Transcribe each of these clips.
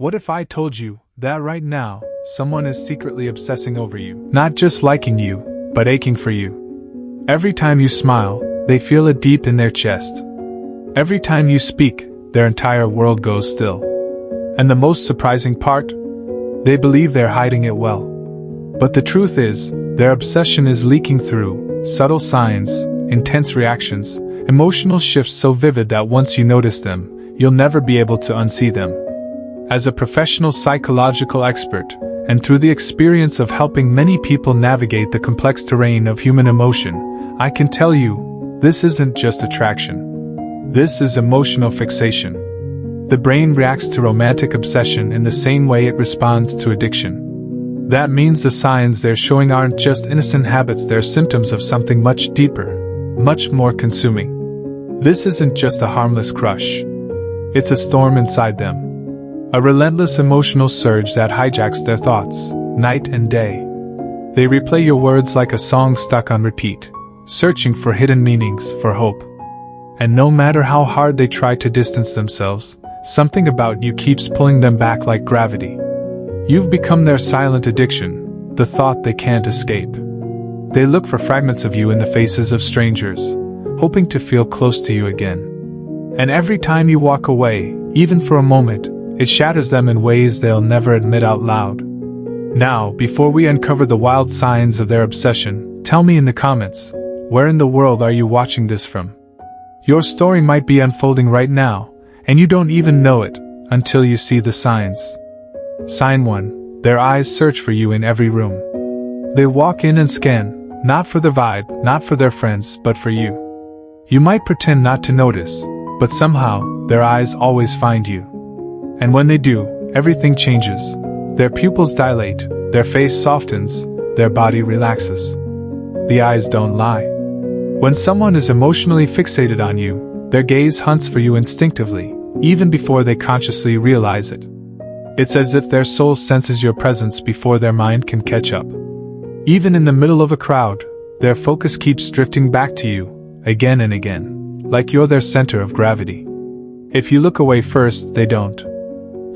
What if I told you that right now, someone is secretly obsessing over you? Not just liking you, but aching for you. Every time you smile, they feel it deep in their chest. Every time you speak, their entire world goes still. And the most surprising part? They believe they're hiding it well. But the truth is, their obsession is leaking through subtle signs, intense reactions, emotional shifts so vivid that once you notice them, you'll never be able to unsee them. As a professional psychological expert, and through the experience of helping many people navigate the complex terrain of human emotion, I can tell you, this isn't just attraction. This is emotional fixation. The brain reacts to romantic obsession in the same way it responds to addiction. That means the signs they're showing aren't just innocent habits, they're symptoms of something much deeper, much more consuming. This isn't just a harmless crush. It's a storm inside them. A relentless emotional surge that hijacks their thoughts, night and day. They replay your words like a song stuck on repeat, searching for hidden meanings, for hope. And no matter how hard they try to distance themselves, something about you keeps pulling them back like gravity. You've become their silent addiction, the thought they can't escape. They look for fragments of you in the faces of strangers, hoping to feel close to you again. And every time you walk away, even for a moment, it shatters them in ways they'll never admit out loud. Now, before we uncover the wild signs of their obsession, tell me in the comments, where in the world are you watching this from? Your story might be unfolding right now, and you don't even know it until you see the signs. Sign 1. Their eyes search for you in every room. They walk in and scan, not for the vibe, not for their friends, but for you. You might pretend not to notice, but somehow, their eyes always find you. And when they do, everything changes. Their pupils dilate, their face softens, their body relaxes. The eyes don't lie. When someone is emotionally fixated on you, their gaze hunts for you instinctively, even before they consciously realize it. It's as if their soul senses your presence before their mind can catch up. Even in the middle of a crowd, their focus keeps drifting back to you, again and again, like you're their center of gravity. If you look away first, they don't.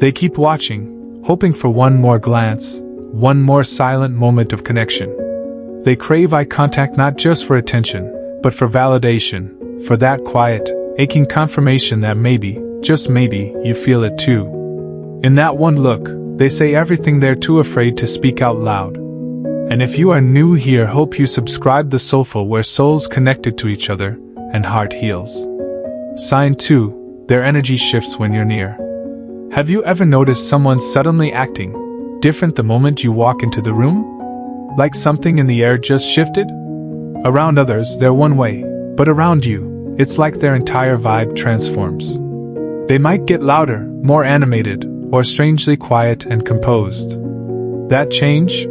They keep watching, hoping for one more glance, one more silent moment of connection. They crave eye contact not just for attention, but for validation, for that quiet, aching confirmation that maybe, just maybe, you feel it too. In that one look, they say everything they're too afraid to speak out loud. And if you are new here, hope you subscribe to Soulful, where souls connected to each other, and heart heals. Sign 2, their energy shifts when you're near. Have you ever noticed someone suddenly acting different the moment you walk into the room? Like something in the air just shifted? Around others, they're one way, but around you, it's like their entire vibe transforms. They might get louder, more animated, or strangely quiet and composed. That change?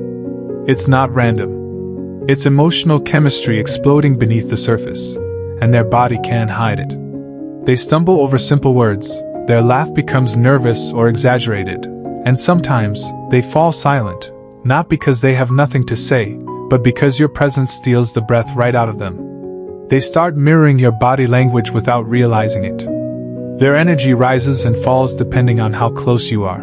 It's not random. It's emotional chemistry exploding beneath the surface, and their body can't hide it. They stumble over simple words. Their laugh becomes nervous or exaggerated, and sometimes, they fall silent, not because they have nothing to say, but because your presence steals the breath right out of them. They start mirroring your body language without realizing it. Their energy rises and falls depending on how close you are.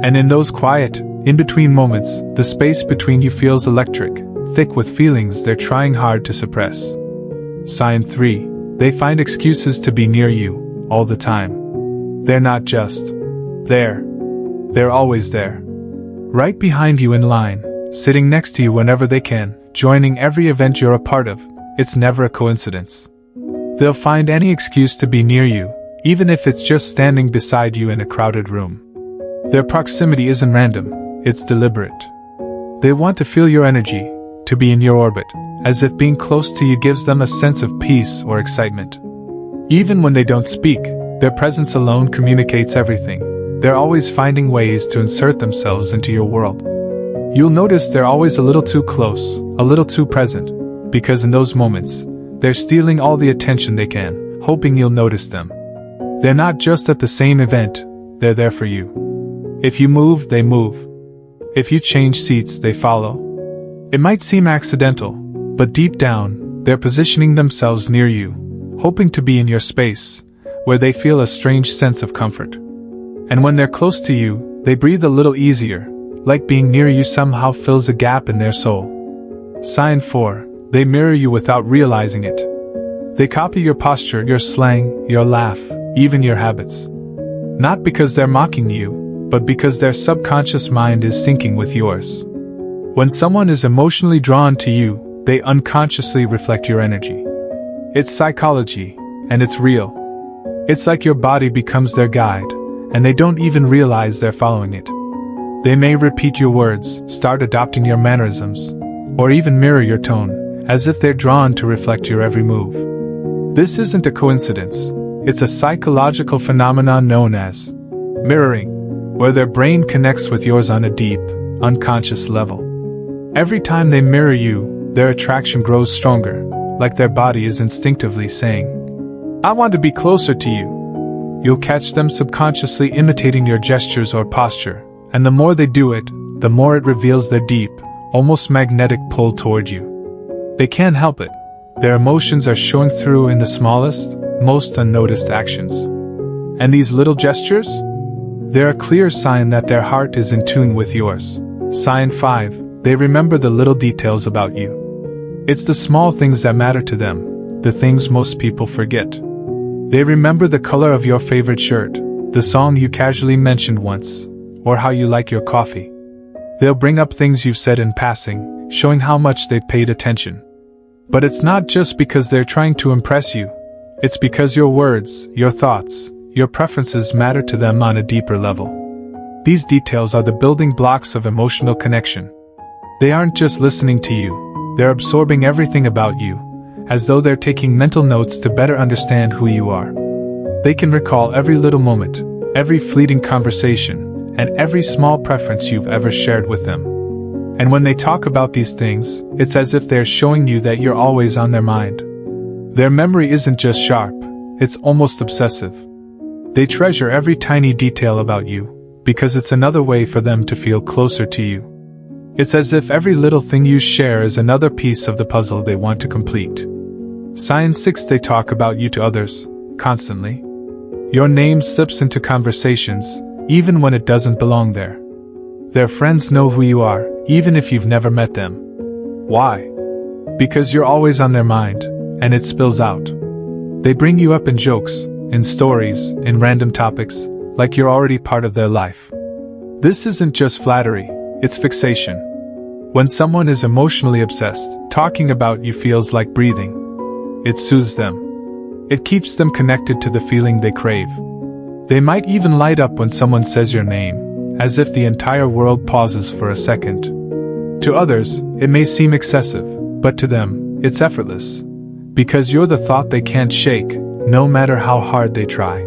And in those quiet, in-between moments, the space between you feels electric, thick with feelings they're trying hard to suppress. Sign 3. They find excuses to be near you, all the time. They're not just there. They're always there. Right behind you in line, sitting next to you whenever they can, joining every event you're a part of. It's never a coincidence. They'll find any excuse to be near you, even if it's just standing beside you in a crowded room. Their proximity isn't random, it's deliberate. They want to feel your energy, to be in your orbit, as if being close to you gives them a sense of peace or excitement. Even when they don't speak, their presence alone communicates everything. They're always finding ways to insert themselves into your world. You'll notice they're always a little too close, a little too present, because in those moments, they're stealing all the attention they can, hoping you'll notice them. They're not just at the same event, they're there for you. If you move, they move. If you change seats, they follow. It might seem accidental, but deep down, they're positioning themselves near you, hoping to be in your space, where they feel a strange sense of comfort. And when they're close to you, They breathe a little easier, like being near you somehow fills a gap in their soul. Sign 4. They mirror you without realizing it. They copy your posture, your slang, your laugh, even your habits. Not because they're mocking you, but because their subconscious mind is syncing with yours. When someone is emotionally drawn to you, they unconsciously reflect your energy. It's psychology, and it's real. It's like your body becomes their guide, and they don't even realize they're following it. They may repeat your words, start adopting your mannerisms, or even mirror your tone, as if they're drawn to reflect your every move. This isn't a coincidence. It's a psychological phenomenon known as mirroring, where their brain connects with yours on a deep, unconscious level. Every time they mirror you, their attraction grows stronger, like their body is instinctively saying, "I want to be closer to you." You'll catch them subconsciously imitating your gestures or posture, and the more they do it, the more it reveals their deep, almost magnetic pull toward you. They can't help it. Their emotions are showing through in the smallest, most unnoticed actions. And these little gestures? They're a clear sign that their heart is in tune with yours. Sign 5. They remember the little details about you. It's the small things that matter to them, the things most people forget. They remember the color of your favorite shirt, the song you casually mentioned once, or how you like your coffee. They'll bring up things you've said in passing, showing how much they've paid attention. But it's not just because they're trying to impress you. It's because your words, your thoughts, your preferences matter to them on a deeper level. These details are the building blocks of emotional connection. They aren't just listening to you, they're absorbing everything about you, as though they're taking mental notes to better understand who you are. They can recall every little moment, every fleeting conversation, and every small preference you've ever shared with them. And when they talk about these things, it's as if they're showing you that you're always on their mind. Their memory isn't just sharp, it's almost obsessive. They treasure every tiny detail about you, because it's another way for them to feel closer to you. It's as if every little thing you share is another piece of the puzzle they want to complete. Sign 6. They talk about you to others, constantly. Your name slips into conversations, even when it doesn't belong there. Their friends know who you are, even if you've never met them. Why? Because you're always on their mind, and it spills out. They bring you up in jokes, in stories, in random topics, like you're already part of their life. This isn't just flattery, it's fixation. When someone is emotionally obsessed, talking about you feels like breathing. It soothes them. It keeps them connected to the feeling they crave. They might even light up when someone says your name, as if the entire world pauses for a second. To others, it may seem excessive, but to them, it's effortless. Because you're the thought they can't shake, no matter how hard they try.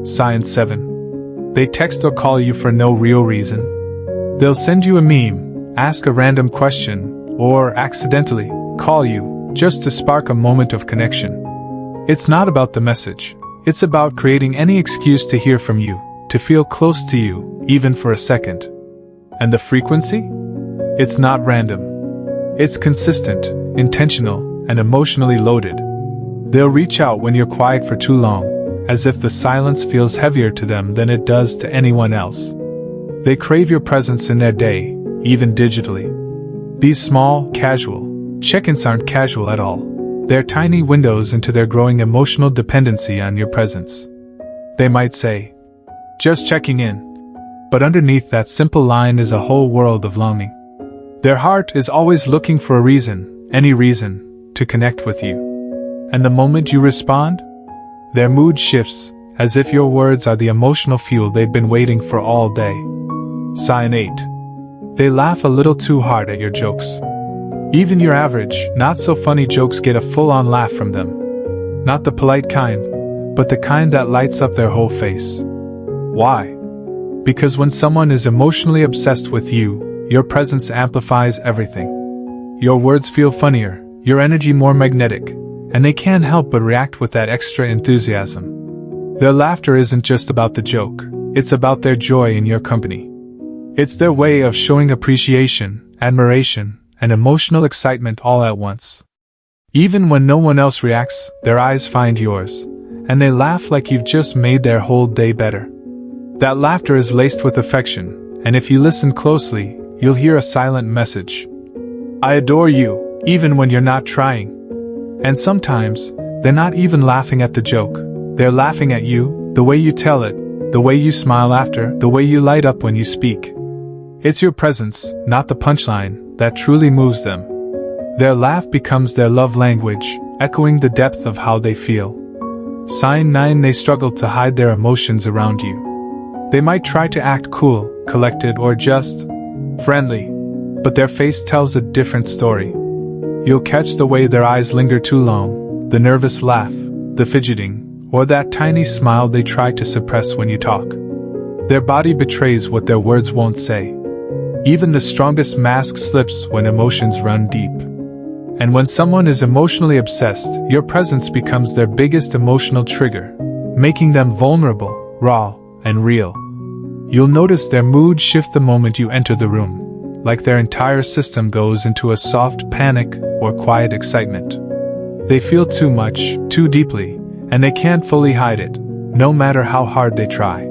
Sign 7. They text or call you for no real reason. They'll send you a meme, ask a random question, or accidentally call you, just to spark a moment of connection. It's not about the message. It's about creating any excuse to hear from you, to feel close to you, even for a second. And the frequency? It's not random. It's consistent, intentional, and emotionally loaded. They'll reach out when you're quiet for too long, as if the silence feels heavier to them than it does to anyone else. They crave your presence in their day, even digitally. These small, casual check-ins aren't casual at all. They're tiny windows into their growing emotional dependency on your presence. They might say, "Just checking in." But underneath that simple line is a whole world of longing. Their heart is always looking for a reason, any reason, to connect with you. And the moment you respond, their mood shifts, as if your words are the emotional fuel they've been waiting for all day. Sign 8. They laugh a little too hard at your jokes. Even your average, not-so-funny jokes get a full-on laugh from them. Not the polite kind, but the kind that lights up their whole face. Why? Because when someone is emotionally obsessed with you, your presence amplifies everything. Your words feel funnier, your energy more magnetic, and they can't help but react with that extra enthusiasm. Their laughter isn't just about the joke, it's about their joy in your company. It's their way of showing appreciation, admiration, and emotional excitement all at once. Even when no one else reacts, their eyes find yours, and they laugh like you've just made their whole day better. That laughter is laced with affection, and if you listen closely, you'll hear a silent message. I adore you, even when you're not trying. And sometimes, they're not even laughing at the joke. They're laughing at you, the way you tell it, the way you smile after, the way you light up when you speak. It's your presence, not the punchline, that truly moves them. Their laugh becomes their love language, echoing the depth of how they feel. Sign 9. They struggle to hide their emotions around you. They might try to act cool, collected, or just friendly, but their face tells a different story. You'll catch the way their eyes linger too long, the nervous laugh, the fidgeting, or that tiny smile they try to suppress when you talk. Their body betrays what their words won't say. Even the strongest mask slips when emotions run deep. And when someone is emotionally obsessed, your presence becomes their biggest emotional trigger, making them vulnerable, raw, and real. You'll notice their mood shift the moment you enter the room, like their entire system goes into a soft panic or quiet excitement. They feel too much, too deeply, and they can't fully hide it, no matter how hard they try.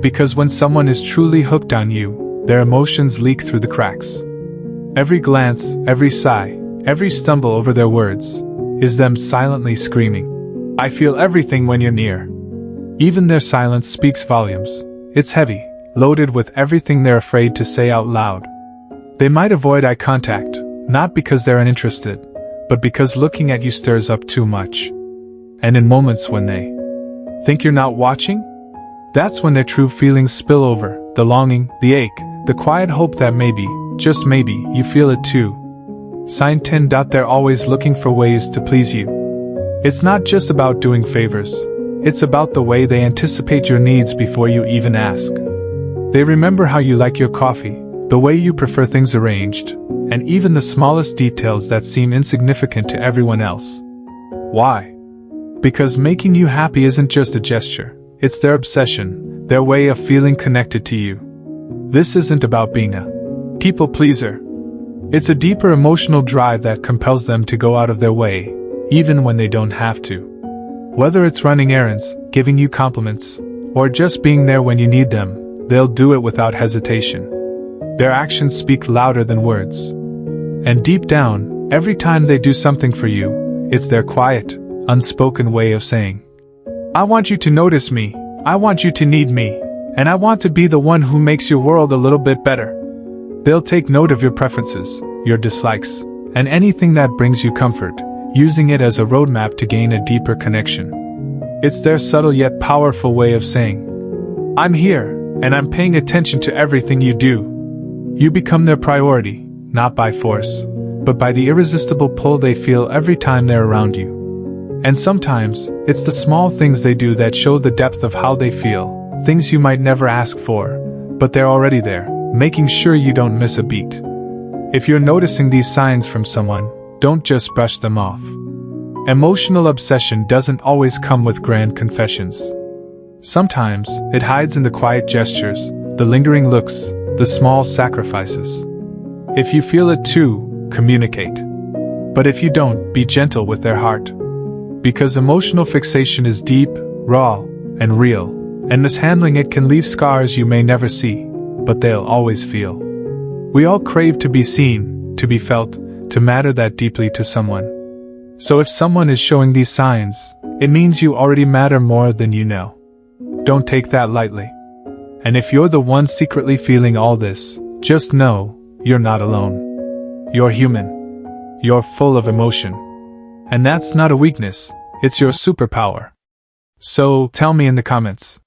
Because when someone is truly hooked on you, their emotions leak through the cracks. Every glance, every sigh, every stumble over their words, is them silently screaming, I feel everything when you're near. Even their silence speaks volumes. It's heavy, loaded with everything they're afraid to say out loud. They might avoid eye contact, not because they're uninterested, but because looking at you stirs up too much. And in moments when they think you're not watching, that's when their true feelings spill over, the longing, the ache, the quiet hope that maybe, just maybe, you feel it too. Sign 10. They're always looking for ways to please you. It's not just about doing favors. It's about the way they anticipate your needs before you even ask. They remember how you like your coffee, the way you prefer things arranged, and even the smallest details that seem insignificant to everyone else. Why? Because making you happy isn't just a gesture, it's their obsession, their way of feeling connected to you. This isn't about being a people pleaser. It's a deeper emotional drive that compels them to go out of their way, even when they don't have to. Whether it's running errands, giving you compliments, or just being there when you need them, they'll do it without hesitation. Their actions speak louder than words. And deep down, every time they do something for you, it's their quiet, unspoken way of saying, I want you to notice me, I want you to need me, and I want to be the one who makes your world a little bit better. They'll take note of your preferences, your dislikes, and anything that brings you comfort, using it as a roadmap to gain a deeper connection. It's their subtle yet powerful way of saying, I'm here, and I'm paying attention to everything you do. You become their priority, not by force, but by the irresistible pull they feel every time they're around you. And sometimes, it's the small things they do that show the depth of how they feel, things you might never ask for, but they're already there, making sure you don't miss a beat. If you're noticing these signs from someone, don't just brush them off. Emotional obsession doesn't always come with grand confessions. Sometimes, it hides in the quiet gestures, the lingering looks, the small sacrifices. If you feel it too, communicate. But if you don't, be gentle with their heart. Because emotional fixation is deep, raw, and real, and mishandling it can leave scars you may never see, but they'll always feel. We all crave to be seen, to be felt, to matter that deeply to someone. So if someone is showing these signs, it means you already matter more than you know. Don't take that lightly. And if you're the one secretly feeling all this, just know, you're not alone. You're human. You're full of emotion. And that's not a weakness, it's your superpower. So, tell me in the comments,